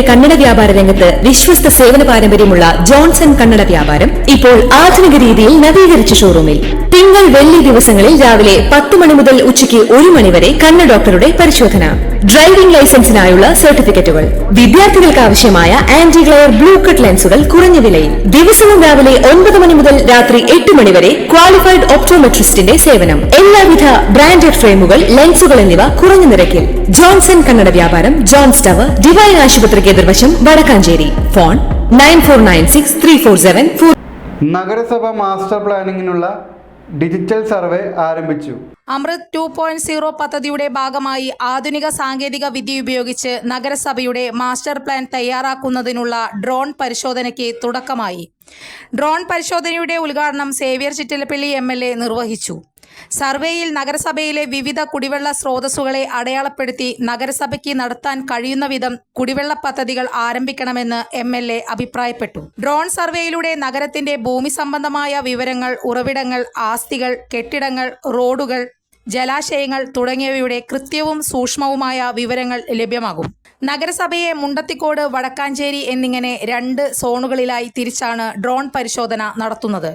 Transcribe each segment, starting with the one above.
കന്നഡ വ്യാപാര രംഗത്ത് വിശ്വസ്ത സേവന പാരമ്പര്യമുള്ള ജോൺസൺ കന്നഡ വ്യാപാരം ഇപ്പോൾ ആധുനിക രീതിയിൽ നവീകരിച്ച ഷോറൂമിൽ തിങ്കൾ വെള്ളി ദിവസങ്ങളിൽ രാവിലെ 10 മണി മുതൽ ഉച്ചയ്ക്ക് 1 മണി വരെ കണ്ണ് ഡോക്ടറുടെ പരിശോധന, ഡ്രൈവിംഗ് ലൈസൻസിനായുള്ള സർട്ടിഫിക്കറ്റുകൾ, വിദ്യാർത്ഥികൾക്ക് ആവശ്യമായ ആന്റി ഗ്ലെയർ ബ്ലൂ കട്ട് ലെൻസുകൾ കുറഞ്ഞ വിലയിൽ, ദിവസവും രാവിലെ 9 മണി മുതൽ രാത്രി 8 മണി വരെ ക്വാളിഫൈഡ് ഒപ്റ്റോമെട്രിസ്റ്റിന്റെ സേവനം, എല്ലാവിധ ബ്രാൻഡഡ് ഫ്രെയിമുകൾ, ലെൻസുകൾ എന്നിവ കുറഞ്ഞ നിരക്കിൽ. ജോൺസൺ കന്നഡ വ്യാപാരം, ജോൺസ് ടവർ, ഡിവൈൻ ആശുപത്രിക്ക് എതിർവശം, വടക്കാഞ്ചേരി. ഫോൺ 94963474. നഗരസഭ മാസ്റ്റർ പ്ലാനിങ്ങിനുള്ള ഡിജിറ്റൽ സർവേ ആരംഭിച്ചു. അമൃത് 2.0 പദ്ധതിയുടെ ഭാഗമായി ആധുനിക സാങ്കേതിക വിദ്യ ഉപയോഗിച്ച് നഗരസഭയുടെ മാസ്റ്റർ പ്ലാൻ തയ്യാറാക്കുന്നതിനുള്ള ഡ്രോൺ പരിശോധനയ്ക്ക് തുടക്കമായി. ഡ്രോൺ പരിശോധനയുടെ ഉദ്ഘാടനം സേവ്യർ ചിറ്റിലപ്പള്ളി MLA നിർവഹിച്ചു. സർവേയിൽ നഗരസഭയിലെ വിവിധ കുടിവെള്ള സ്രോതസ്സുകളെ അടയാളപ്പെടുത്തി നഗരസഭയ്ക്ക് നടത്താൻ കഴിയുന്ന വിധം കുടിവെള്ള പദ്ധതികൾ ആരംഭിക്കണമെന്ന് MLA അഭിപ്രായപ്പെട്ടു. ഡ്രോൺ സർവേയിലൂടെ നഗരത്തിന്റെ ഭൂമി സംബന്ധമായ വിവരങ്ങൾ, ഉറവിടങ്ങൾ, ആസ്തികൾ, കെട്ടിടങ്ങൾ, റോഡുകൾ, ജലാശയങ്ങൾ തുടങ്ങിയവയുടെ കൃത്യവും സൂക്ഷ്മവുമായ വിവരങ്ങൾ ലഭ്യമാകും. നഗരസഭയെ മുണ്ടത്തിക്കോട്, വടക്കാഞ്ചേരി എന്നിങ്ങനെ 2 സോണുകളിലായി തിരിച്ചാണ് ഡ്രോൺ പരിശോധന നടത്തുന്നത്.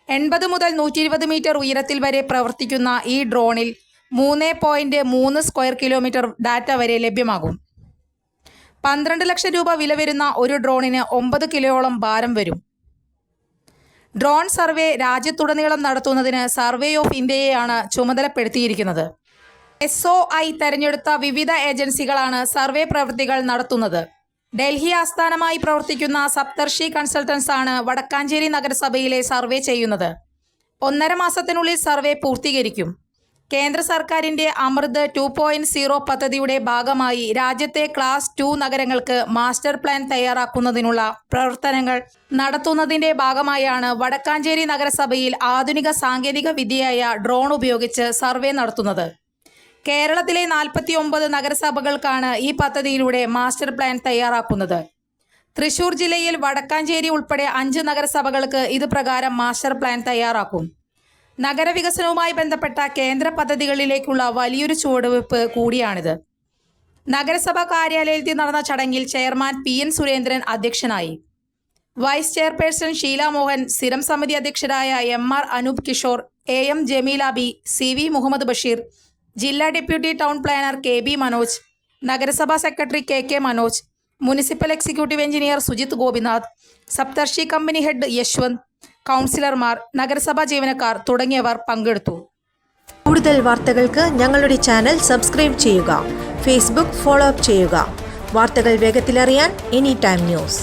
80 മുതൽ 120 മീറ്റർ ഉയരത്തിൽ വരെ പ്രവർത്തിക്കുന്ന ഈ ഡ്രോണിൽ 3.3 സ്ക്വയർ കിലോമീറ്റർ ഡാറ്റ വരെ ലഭ്യമാകും. 12 ലക്ഷം രൂപ വില വരുന്ന ഒരു ഡ്രോണിന് 9 കിലോയോളം ഭാരം വരും. ഡ്രോൺ സർവേ രാജ്യത്തുടനീളം നടത്തുന്നതിന് സർവേ ഓഫ് ഇന്ത്യയെയാണ് ചുമതലപ്പെടുത്തിയിരിക്കുന്നത്. SOI തെരഞ്ഞെടുത്ത വിവിധ ഏജൻസികളാണ് സർവേ പ്രവൃത്തികൾ നടത്തുന്നത്. ഡൽഹി ആസ്ഥാനമായി പ്രവർത്തിക്കുന്ന സപ്തർഷി കൺസൾട്ടൻസ് ആണ് വടക്കാഞ്ചേരി നഗരസഭയിലെ സർവേ ചെയ്യുന്നത്. 1.5 മാസത്തിനുള്ളിൽ സർവേ പൂർത്തീകരിക്കും. കേന്ദ്ര സർക്കാരിൻ്റെ അമൃത് 2.0 പദ്ധതിയുടെ ഭാഗമായി രാജ്യത്തെ ക്ലാസ് 2 നഗരങ്ങൾക്ക് മാസ്റ്റർ പ്ലാൻ തയ്യാറാക്കുന്നതിനുള്ള പ്രവർത്തനങ്ങൾ നടത്തുന്നതിൻ്റെ ഭാഗമായാണ് വടക്കാഞ്ചേരി നഗരസഭയിൽ ആധുനിക സാങ്കേതിക വിദ്യയായ ഡ്രോൺ ഉപയോഗിച്ച് സർവേ നടത്തുന്നത്. കേരളത്തിലെ 49 നഗരസഭകൾക്കാണ് ഈ പദ്ധതിയിലൂടെ മാസ്റ്റർ പ്ലാൻ തയ്യാറാക്കുന്നത്. തൃശൂർ ജില്ലയിൽ വടക്കാഞ്ചേരി ഉൾപ്പെടെ 5 നഗരസഭകൾക്ക് ഇത് പ്രകാരം മാസ്റ്റർ പ്ലാൻ തയ്യാറാക്കും. നഗരവികസനവുമായി ബന്ധപ്പെട്ട കേന്ദ്ര പദ്ധതികളിലേക്കുള്ള വലിയൊരു ചുവടുവയ്പ് കൂടിയാണിത്. നഗരസഭാ കാര്യാലയത്തിൽ നടന്ന ചടങ്ങിൽ ചെയർമാൻ PN സുരേന്ദ്രൻ അധ്യക്ഷനായി. വൈസ് ചെയർപേഴ്സൺ ഷീല മോഹൻ, സ്ഥിരം സമിതി അധ്യക്ഷരായ MR Anoop Kishore, AM Jameelabi, CV Muhammad Basheer, ജില്ലാ deputy town planner KB Manoj, നഗരസഭാ secretary KK Manoj, municipal executive engineer Sujith Gopinath, Saptarshi company head Yashwant, കൗൺസിലർമാർ, നഗരസഭാ ജീവനക്കാർ തുടങ്ങിയവർ പങ്കെടുത്തു. കൂടുതൽ വാർത്തകൾക്ക് ഞങ്ങളുടെ ചാനൽ സബ്സ്ക്രൈബ് ചെയ്യുക. ഫേസ്ബുക്ക് ഫോളോ അപ്പ് ചെയ്യുക. വാർത്തകൾ വേഗത്തിലറിയാൻ Anytime News.